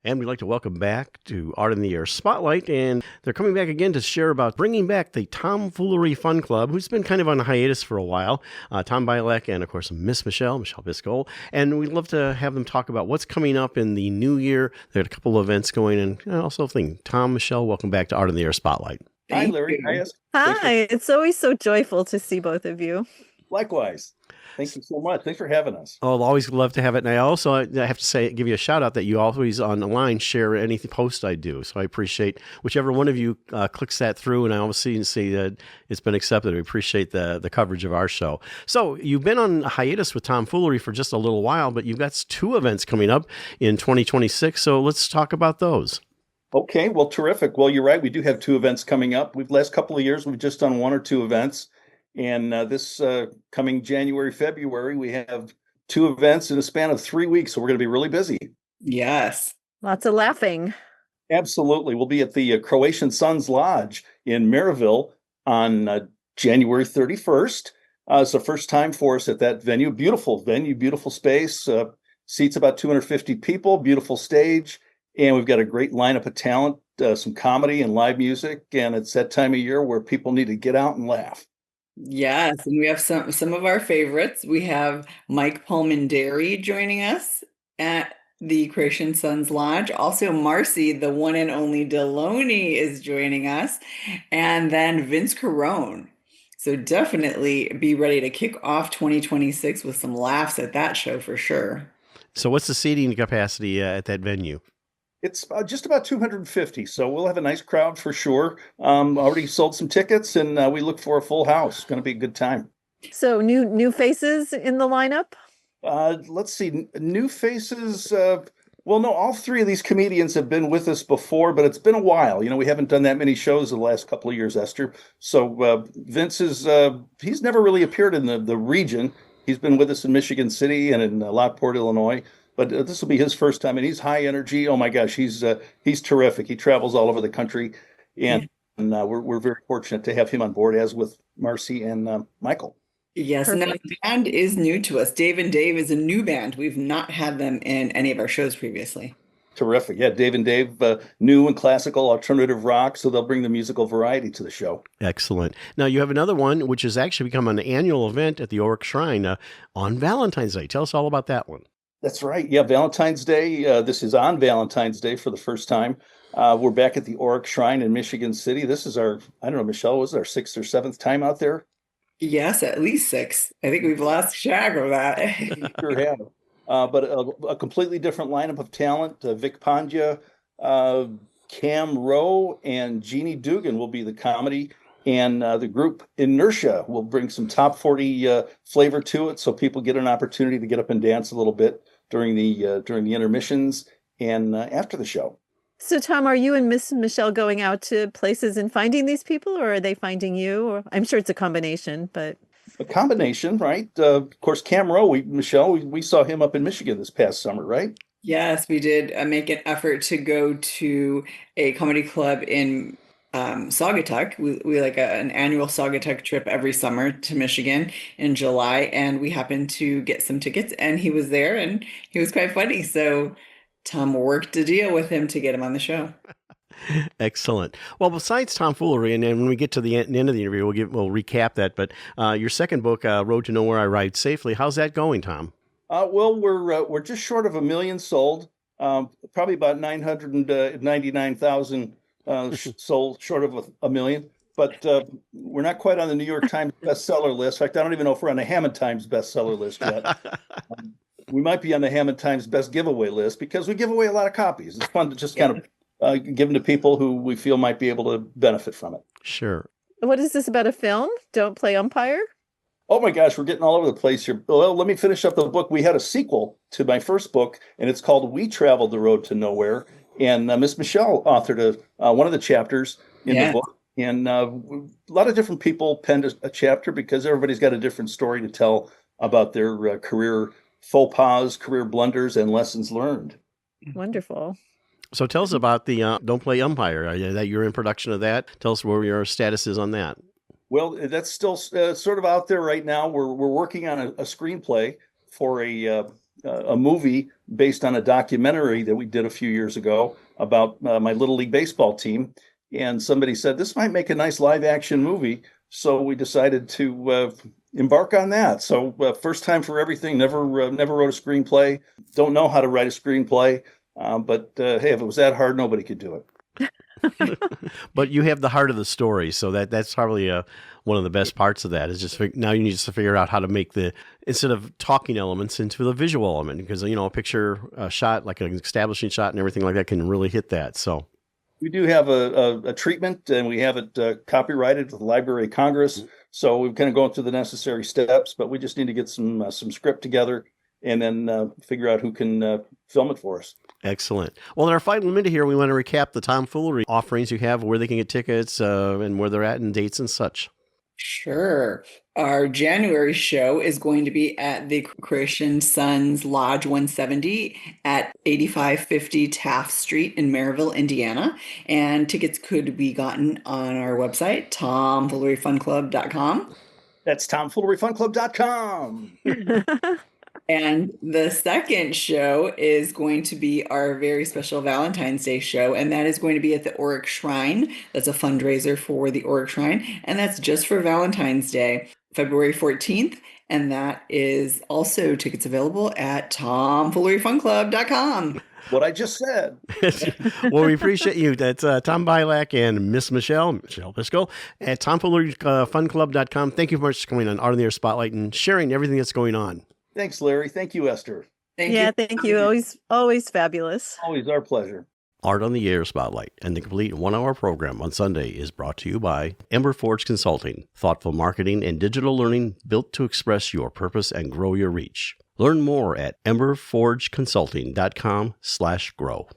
And we'd like to welcome back to Art in the Air Spotlight. And they're coming back again to share about bringing back the Tomfoolery Fun Club, who's been kind of on hiatus for a while. Tom Bialek and, of course, Ms Michele Biscol. And we'd love to have them talk about what's coming up in the new year. They had a couple of events going. And also Tom, Michele, welcome back to Art in the Air Spotlight. Hi, Larry. Hi, Ester. Hi. It's always so joyful to see both of you. Likewise. Thank you so much. Thanks for having us. Oh, I'll always love to have it. And I also have to say, give you a shout out that you always on the line share any post I do. So I appreciate whichever one of you clicks that through, and I always see that it's been accepted. We appreciate the coverage of our show. So you've been on hiatus with Tomfoolery for just a little while, but you've got 2 events coming up in 2026. So let's talk about those. Okay, well, terrific. Well, you're right. We do have 2 events coming up. Last couple of years, we've just done 1 or 2 events. And this coming January, February, we have 2 events in a span of 3 weeks. So we're going to be really busy. Yes. Lots of laughing. Absolutely. We'll be at the Croatian Sons Lodge in Maryville on January 31st. It's the first time for us at that venue. Beautiful venue, beautiful space. Seats about 250 people, beautiful stage. And we've got a great lineup of talent, some comedy and live music. And it's that time of year where people need to get out and laugh. Yes, and we have some of our favorites. We have Mike Palmendary joining us at the Croatian Sons Lodge. Also, Marcy, the one and only Deloney, is joining us. And then Vince Carone. So definitely be ready to kick off 2026 with some laughs at that show for sure. So what's the seating capacity at that venue? It's just about 250, so we'll have a nice crowd for sure. Already sold some tickets, and we look for a full house. It's going to be a good time. So new faces in the lineup? Let's see, new faces. Well, no, all 3 of these comedians have been with us before, but it's been a while. You know, we haven't done that many shows in the last couple of years, Esther. So Vince he's never really appeared in the region. He's been with us in Michigan City and in Lockport, Illinois. But this will be his first time, and he's high energy. Oh my gosh, he's terrific. He travels all over the country, and we're very fortunate to have him on board, as with Marcy and Michael. Yes, and the band is new to us. Dave and Dave is a new band. We've not had them in any of our shows previously. Terrific. Yeah, Dave and Dave, new and classical alternative rock, so they'll bring the musical variety to the show. Excellent. Now, you have another one, which has actually become an annual event at the Oric Shrine on Valentine's Day. Tell us all about that one. That's right. Yeah, Valentine's Day. This is on Valentine's Day for the first time. We're back at the Oric Shrine in Michigan City. This is our, I don't know, Michele, was it our 6th or 7th time out there? Yes, at least 6. I think we've lost track of that. Sure have. But a completely different lineup of talent. Vic Pandya, Cam Rowe, and Jeannie Dugan will be the comedy. And the group Inertia will bring some top 40 flavor to it, so people get an opportunity to get up and dance a little bit during the intermissions and after the show. So, Tom, are you and Ms Michele going out to places and finding these people, or are they finding you? Or I'm sure it's a combination, but a combination, right? Of course, Cam Rowe, Michele, we saw him up in Michigan this past summer, right? Yes, we did make an effort to go to a comedy club in Saugatuck. We like an annual Saugatuck trip every summer to Michigan in July, and we happened to get some tickets, and he was there, and he was quite funny. So Tom worked a deal with him to get him on the show. Excellent. Well, besides Tomfoolery, and then when we get to the end of the interview, we'll recap that. But your second book, Road to Nowhere, I Ride Safely. How's that going, Tom? Well, we're just short of 1 million sold. Probably about 999,000. Sold, short of 1 million, but we're not quite on the New York Times bestseller list. In fact, I don't even know if we're on the Hammond Times bestseller list yet. We might be on the Hammond Times best giveaway list because we give away a lot of copies. It's fun to just kind of give them to people who we feel might be able to benefit from it. Sure. What is this about, a film? Don't Play Umpire? Oh my gosh, we're getting all over the place here. Well, let me finish up the book. We had a sequel to my first book, and it's called We Traveled the Road to Nowhere. And Ms Michele authored one of the chapters in the book. And a lot of different people penned a chapter because everybody's got a different story to tell about their career faux pas, career blunders, and lessons learned. Wonderful. So tell us about the Don't Play Umpire. That you're in production of that. Tell us where your status is on that. Well, that's still sort of out there right now. We're working on a screenplay for a a movie based on a documentary that we did a few years ago about my Little League baseball team. And somebody said, this might make a nice live action movie. So we decided to embark on that. So first time for everything, never wrote a screenplay, don't know how to write a screenplay. But hey, if it was that hard, nobody could do it. But you have the heart of the story, so that's probably one of the best parts of that. Is just now you need to figure out how to make instead of talking elements into the visual element, because a picture shot, like an establishing shot and everything like that, can really hit that. So we do have a treatment, and we have it copyrighted with the Library of Congress. So we've kind of gone through the necessary steps, but we just need to get some script together and then figure out who can film it for us. Excellent. Well, in our final minute here, we want to recap the Tomfoolery offerings you have, where they can get tickets, and where they're at, and dates and such. Sure. Our January show is going to be at the Creation Sons Lodge 170 at 8550 Taft Street in Maryville, Indiana. And tickets could be gotten on our website, tomfooleryfunclub.com. That's tomfooleryfunclub.com. And the second show is going to be our very special Valentine's Day show, and that is going to be at the Auric Shrine. That's a fundraiser for the Auric Shrine, and that's just for Valentine's Day, February 14th, and that is also tickets available at tomfooleryfunclub.com. What I just said. Well, we appreciate you. That's Tom Bilak and Ms Michele Biscoe at tomfooleryfunclub.com. Thank you very much for coming on Art on the Air Spotlight and sharing everything that's going on. Thanks, Larry. Thank you, Esther. Thank you. Thank you. Always fabulous. Always our pleasure. Art on the Air Spotlight and the complete 1-hour program on Sunday is brought to you by Ember Forge Consulting, thoughtful marketing and digital learning built to express your purpose and grow your reach. Learn more at emberforgeconsulting.com/grow.